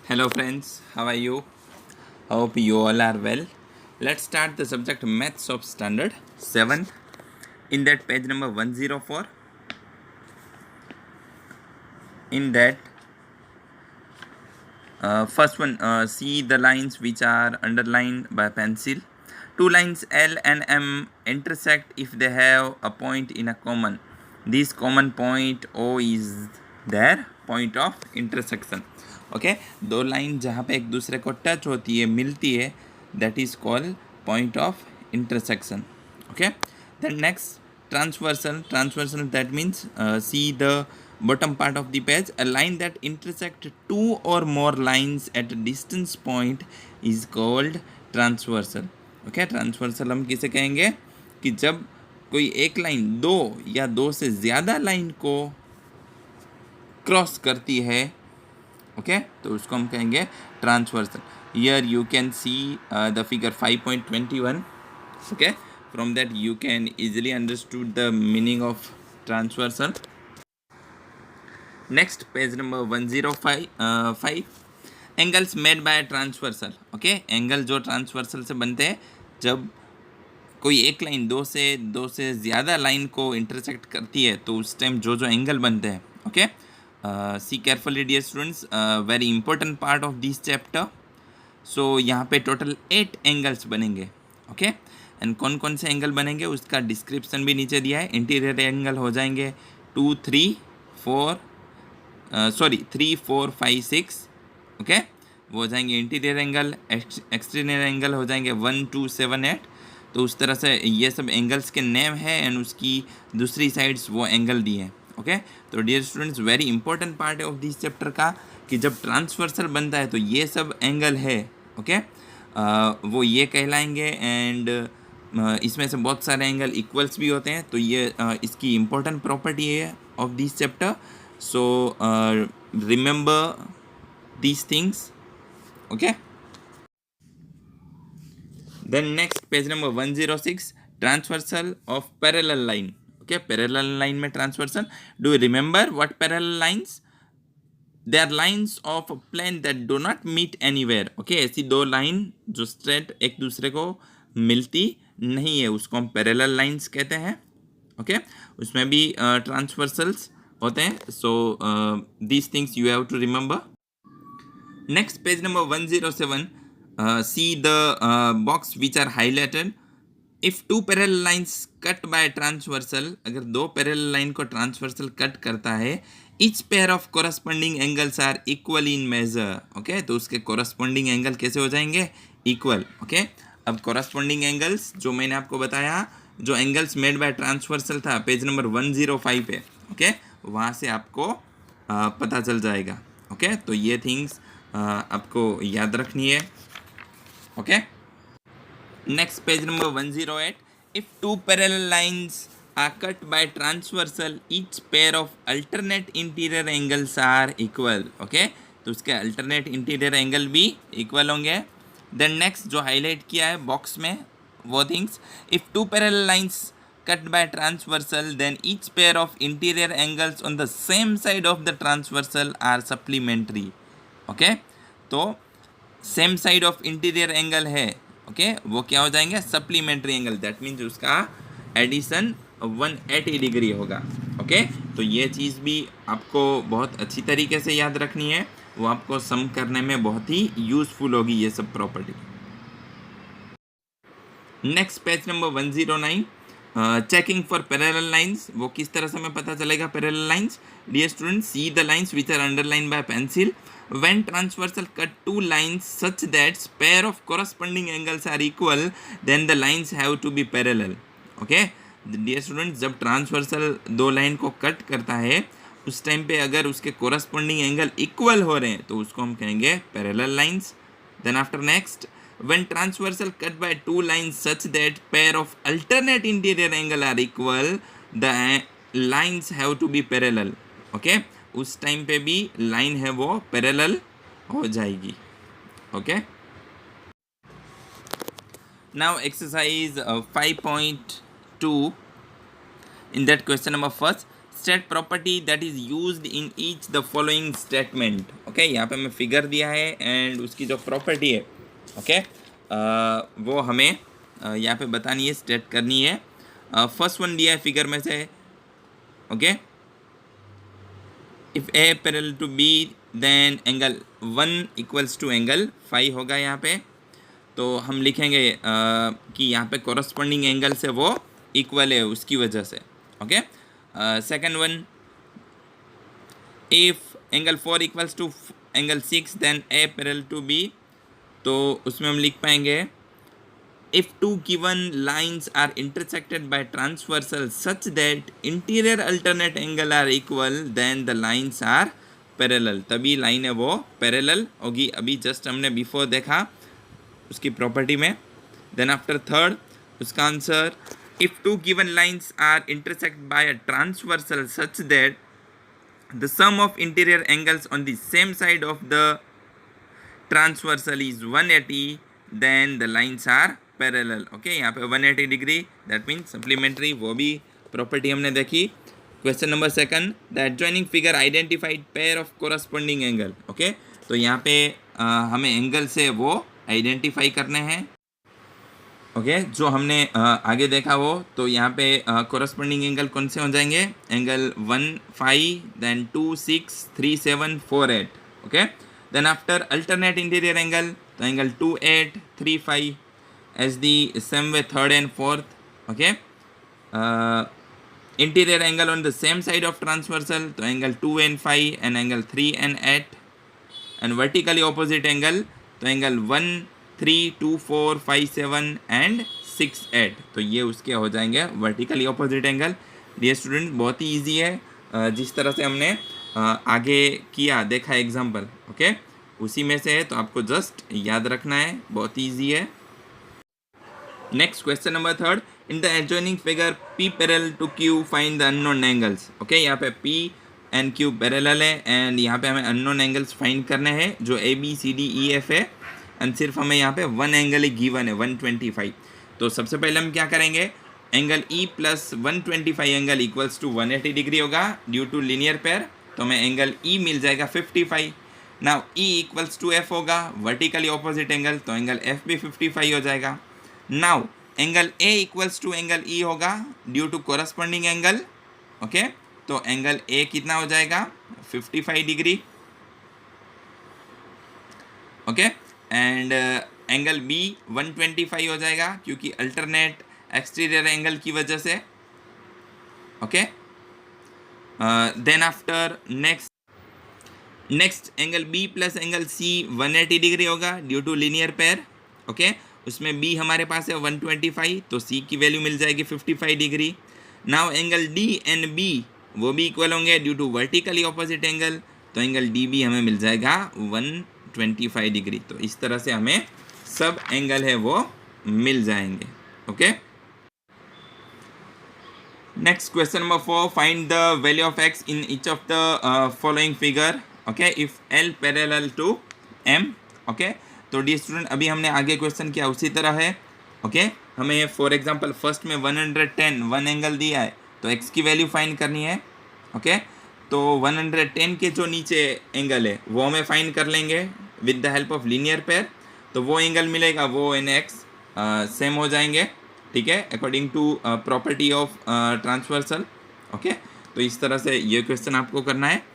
Hello friends, how are you? Hope you all are well. Let's start the subject Maths of Standard 7. In that page number 104, in that first one, see the lines which are underlined by pencil. Two lines L and M intersect if they have a point in a common. This common point O is their point of intersection. Okay दो line जहाँ पे एक दूसरे को touch होती है मिलती है that is called point of intersection. Okay then next transversal that means see the bottom part of the page. A line that intersect two or more lines at a distance point is called transversal. Okay transversal हम किसे कहेंगे कि जब कोई एक line दो या दो से ज़्यादा लाइन को क्रॉस करती है ओके तो उसको हम कहेंगे transversal. Here you can see the figure 5.21. Okay from that you can easily understood the meaning of transversal. Next page number 105 angles made by transversal. Okay angle जो ट्रांसवर्सल से बनते हैं जब कोई एक लाइन दो से ज़्यादा लाइन को इंटरसेक्ट करती है तो उस टाइम जो एंगल बनते हैं. Okay see carefully dear students, very important part of this chapter. So यहाँ पे टोटल 8 एंगल्स बनेंगे. ओके एंड कौन कौन से एंगल बनेंगे उसका डिस्क्रिप्शन भी नीचे दिया है. इंटीरियर एंगल हो जाएंगे 2, 3, 4 5 6. ओके वो हो जाएंगे इंटीरियर एंगल. एक्सटीरियर एंगल हो जाएंगे 1, 2, 7, 8. तो उस तरह से ये सब एंगल्स के नेम है एंड उसकी दूसरी साइड्स वो एंगल दिए हैं. ओके तो dear students very important part है ऑफ दिस चैप्टर का कि जब ट्रांसवर्सल बनता है तो ये सब एंगल है ओके वो ये कहलाएंगे. एंड इसमें से बहुत सारे एंगल इक्वल्स भी होते हैं तो ये इसकी इम्पोर्टेंट प्रॉपर्टी है of this chapter. So remember these things. Okay then next page number 106 transversal of parallel line. Okay parallel line में transversal. Do you remember what parallel lines? They are lines of plane that do not meet anywhere. Okay ऐसी दो line जो straight एक दूसरे को मिलती नहीं है उसको हम पैरेलल लाइंस कहते हैं. ओके उसमें भी ट्रांसवर्सल्स होते हैं. So these things you have to remember. Next page number 107 see the box which are highlighted. If two parallel lines cut by transversal, अगर दो पैरेलल लाइन को ट्रांसवर्सल कट करता है each pair of corresponding angles are equal in measure. Okay तो उसके corresponding angle कैसे हो जाएंगे इक्वल. ओके अब corresponding एंगल्स जो मैंने आपको बताया जो एंगल्स मेड बाय ट्रांसवर्सल था पेज नंबर 105 पे. ओके वहाँ से आपको पता चल जाएगा. ओके तो ये थिंग्स आपको याद रखनी है. Okay next page number 108 if two parallel lines are cut by transversal each pair of alternate interior angles are equal. Okay तो उसके alternate interior angle भी equal होंगे. then next जो highlight किया है बॉक्स में वो things if two parallel lines cut by transversal then each pair of interior angles on the same side of the transversal are supplementary. Okay तो same side of interior angle है okay वो क्या हो जाएंगे supplementary angle. that means उसका addition 180 degree होगा. Okay तो ये चीज़ भी आपको बहुत अच्छी तरीके से याद रखनी है. वो आपको सम करने में बहुत ही यूजफुल होगी ये सब property. Next page number 109 checking for parallel lines. वो किस तरह से हमें पता चलेगा parallel lines? Dear students see the lines which are underline by pencil. When transversal cut two lines such that pair of corresponding angles are equal, then the lines have to be parallel. Okay dear students जब transversal दो line को cut करता है उस time पे अगर उसके corresponding angle equal हो रहे हैं तो उसको हम कहेंगे parallel lines. Then after next when transversal cut by two lines such that pair of alternate interior angle are equal the lines have to be parallel. Okay उस टाइम पे भी लाइन है वो पैरेलल हो जाएगी. Okay now exercise 5.2 in that question number first state property that is used in each the following statement. Okay okay यहाँ पे हमें फिगर दिया है एंड उसकी जो प्रॉपर्टी है ओके वो हमें यहाँ पे बतानी है, स्टेट करनी है। फर्स्ट वन दिया है फिगर में से okay, if A parallel to B then angle 1 equals to angle 5 होगा यहाँ पे। तो हम लिखेंगे कि यहाँ पे कॉरस्पॉन्डिंग एंगल से वो इक्वल है उसकी वजह से okay. Second one, if angle 4 equals to angle 6 then A parallel to B, तो उसमें हम लिख पाएंगे if two given lines are intersected by transversal such that interior alternate angle are equal then the lines are parallel, तभी line है वो parallel होगी। अभी जस्ट हमने बिफोर देखा उसकी प्रॉपर्टी में। देन आफ्टर थर्ड उसका answer, if two given lines are intersect by a transversal such that the sum of interior angles on the same side of the transversal is 180 then the lines are parallel okay. यहाँ पे 180 degree that means supplementary, वो भी property हमने देखी। Question number second, the adjoining figure identified pair of corresponding angle okay. तो यहाँ पे हमें एंगल से वो आइडेंटिफाई करने हैं ओके जो हमने आगे देखा वो। तो यहाँ पे कोरस्पॉन्डिंग एंगल कौन से हो जाएंगे, एंगल 1 5 देन 2 6 3 7 4 8 okay. Then after alternate interior angle, तो angle 2 8 3 5 as the same way third and fourth okay। interior angle on the same side of transversal, तो angle 2 and 5 and angle 3 and 8 and vertically opposite angle, तो angle 1 3 2 4 5 7 and 6 8, तो ये उसके हो जाएंगे vertically opposite angle. Dear student बहुत ही easy है, जिस तरह से हमने आगे किया देखा एग्जाम्पल ओके उसी में से है, तो आपको जस्ट याद रखना है, बहुत ईजी है। Next question number third, in the adjoining figure P parallel to Q find the unknown angles okay. यहाँ पे P एंड Q पैरेलल है एंड यहाँ पे हमें अननोन एंगल्स फाइंड करने हैं जो ABCDEF है एंड सिर्फ हमें यहाँ पे वन एंगल ही गिवन है 125। तो सबसे पहले हम क्या करेंगे, angle E plus 125 angle equals to 180 degree होगा ड्यू टू लीनियर पेयर, तो हमें एंगल E मिल जाएगा 55। Now E equals to F होगा वर्टिकली ऑपोजिट एंगल, तो एंगल F भी 55 हो जाएगा। Now angle A equals to angle E होगा due to corresponding angle okay. तो एंगल A कितना हो जाएगा 55 degree okay and angle B 125 हो जाएगा क्योंकि अल्टरनेट एक्सटीरियर एंगल की वजह से okay. Then after next angle B plus angle C 180 degree होगा due to linear pair okay. उसमें B हमारे पास है 125, तो C की वैल्यू मिल जाएगी 55 degree. Now angle D and B वो भी इक्वल होंगे due to vertically opposite angle, तो एंगल D भी हमें मिल जाएगा 125 डिग्री। तो इस तरह से हमें सब एंगल है वो मिल जाएंगे okay. Next question number 4, find the value of x in each of the following figure okay if L parallel to M okay. तो डी स्टूडेंट अभी हमने आगे क्वेश्चन किया उसी तरह है ओके। हमें फॉर एग्जांपल फर्स्ट में 110 वन एंगल दिया है, तो x की वैल्यू फाइंड करनी है ओके। तो 110 के जो नीचे एंगल है वो हमें फाइंड कर लेंगे with the help of linear pair, तो वो एंगल मिलेगा वो एंड x सेम हो जाएंगे ठीक है according to property of transversal okay. तो इस तरह से ये क्वेश्चन आपको करना है।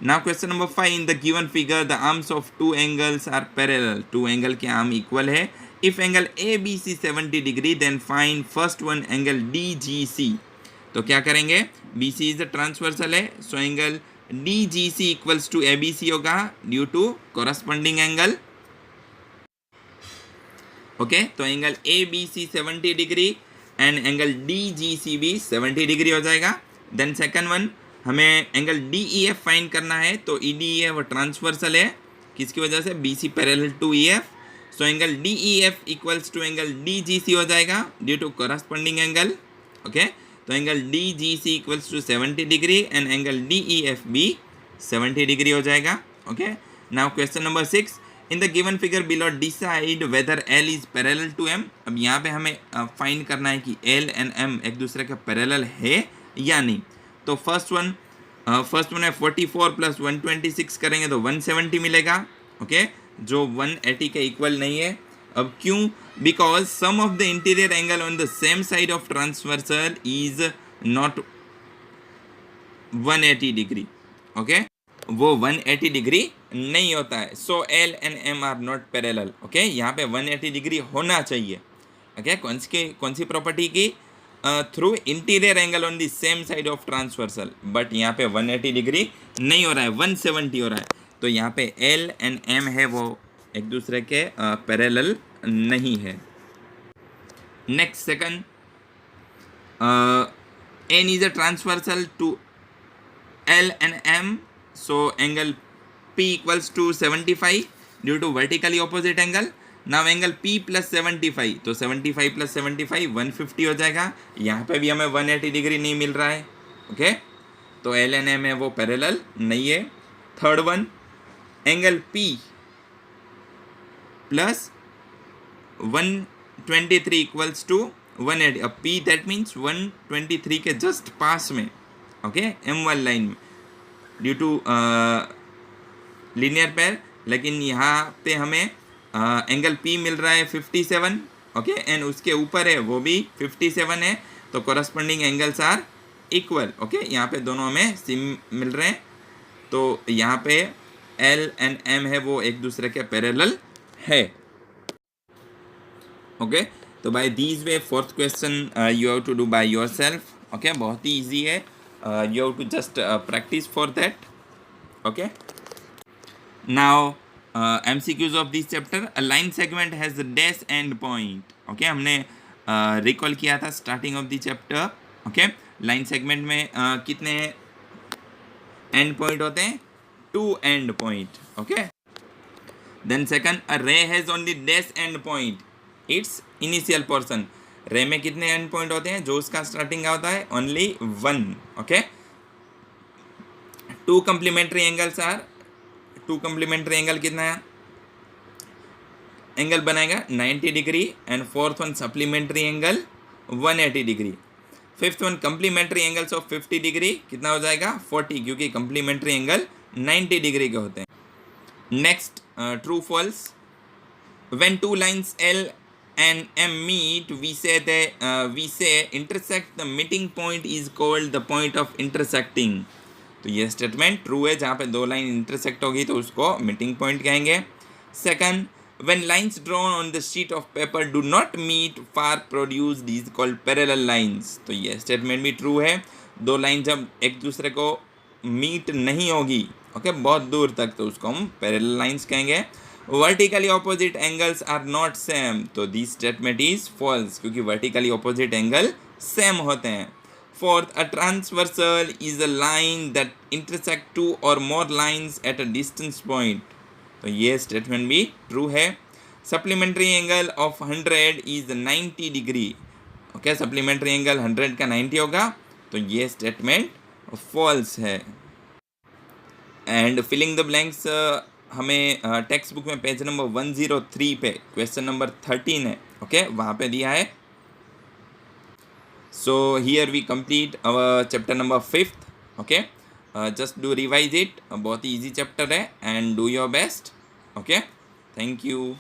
Now question number 5, in the given figure the arms of two angles are parallel, two angle के arm equal है। If angle ABC 70 degree then find first one angle DGC, तो क्या करेंगे, BC is the transversal है, so angle DGC equals to ABC होगा due to corresponding angle okay। तो angle ABC 70 degree and angle DGC भी 70 degree हो जाएगा। Then second one, हमें एंगल DEF फाइंड करना है, तो EDE वो ट्रांसवर्सल है किसकी वजह से, BC parallel to EF, so angle DEF equals to angle DGC हो जाएगा due to corresponding angle okay. तो angle DGC equals to 70 degree and angle DEF भी 70 डिग्री हो जाएगा okay. Now question number 6, in the given figure below decide whether L is parallel to M। अब यहाँ पे हमें फाइंड करना है कि L एंड M एक दूसरे के पैरेलल है या नहीं। तो फर्स्ट वन, फर्स्ट वन है 44 प्लस 126 करेंगे तो 170 मिलेगा, ओके, जो 180 के इक्वल नहीं है. अब क्यों? Because sum of the interior angle on the same side of transversal is not 180 degree, okay, वो 180 डिग्री नहीं होता है. So L and M are not parallel, okay. यहाँ पे 180 डिग्री होना चाहिए, ओके. कौन सी प्रॉपर्टी की? Through interior angle on the same side of transversal. But यहाँ पे 180 डिग्री नहीं हो रहा है, 170 हो रहा है. तो यहाँ पे एल एंड एम है वो एक दूसरे के पैरेलल नहीं है. Next second, N is a transversal to L and M, so angle P equals to 75 due to vertically opposite angle. Now angle P plus 75, तो 75 plus 75 150 हो जाएगा. यहाँ पे भी हमें 180 डिग्री नहीं मिल रहा है, ओके. तो L and M है वो पैरेलल नहीं है. Third one, angle P plus 123 equals to 180. अब P दैट मीन्स 123 के जस्ट पास में, ओके, M1 लाइन में ड्यू टू लीनियर पेयर. लेकिन यहाँ पे हमें एंगल P मिल रहा है 57, ओके, एंड उसके ऊपर है वो भी 57 है. तो corresponding angles are equal, okay. यहाँ पे दोनों हमें सेम मिल रहे हैं. तो यहाँ पे L एंड M है वो एक दूसरे के पैरेलल है, ओके. तो by these way fourth question you have to do by yourself, okay. बहुत ही ईजी है. You have to just practice for that, okay. Now MCQs of this chapter. A line segment has a dash end point, okay. हमने recall किया था starting of the chapter, okay. line segment में कितने end point होते हैं? 2 end point, okay. Then second, a ray has only dash end point, its initial portion. रे में कितने एंड पॉइंट होते हैं? जो उसका स्टार्टिंग का होता है only 1, okay. Two complementary angles are, two complementary angle कितना है? एंगल बनाएगा 90 degree and fourth one supplementary angle 180 degree. Fifth one complementary angles of 50 degree कितना हो जाएगा? 40, क्योंकि कंप्लीमेंट्री एंगल 90 डिग्री के होते हैं. Next, true false. When two lines L and M meet, we say intersect, the meeting point is called the point of intersecting. तो ये statement true है. जहाँ पे दो लाइन इंटरसेक्ट होगी तो उसको मीटिंग पॉइंट कहेंगे. Second, when lines drawn on the sheet of paper do not meet far produced is called parallel lines. तो ये स्टेटमेंट भी ट्रू है. दो लाइन जब एक दूसरे को मीट नहीं होगी, ओके, बहुत दूर तक, तो उसको हम पैरेलल लाइंस कहेंगे. Vertically opposite angles are not same, तो दिस स्टेटमेंट इज फॉल्स, क्योंकि वर्टिकली ऑपोजिट एंगल सेम होते हैं. Fourth, a transversal is a line that intersect two or more lines at a distance point, तो ये स्टेटमेंट भी true है. Supplementary angle of 100 is 90 degree, okay. Supplementary angle 100 का 90 होगा, तो ये स्टेटमेंट फॉल्स है. एंड फिलिंग द ब्लैंक्स हमें टेक्स्ट बुक में पेज नंबर 103 पे क्वेश्चन नंबर 13 है, ओके, वहाँ पे दिया है. So here we complete our chapter number 5th, okay. Just do revise it, बहुत ही ईजी चैप्टर है, and do your best, okay. Thank you.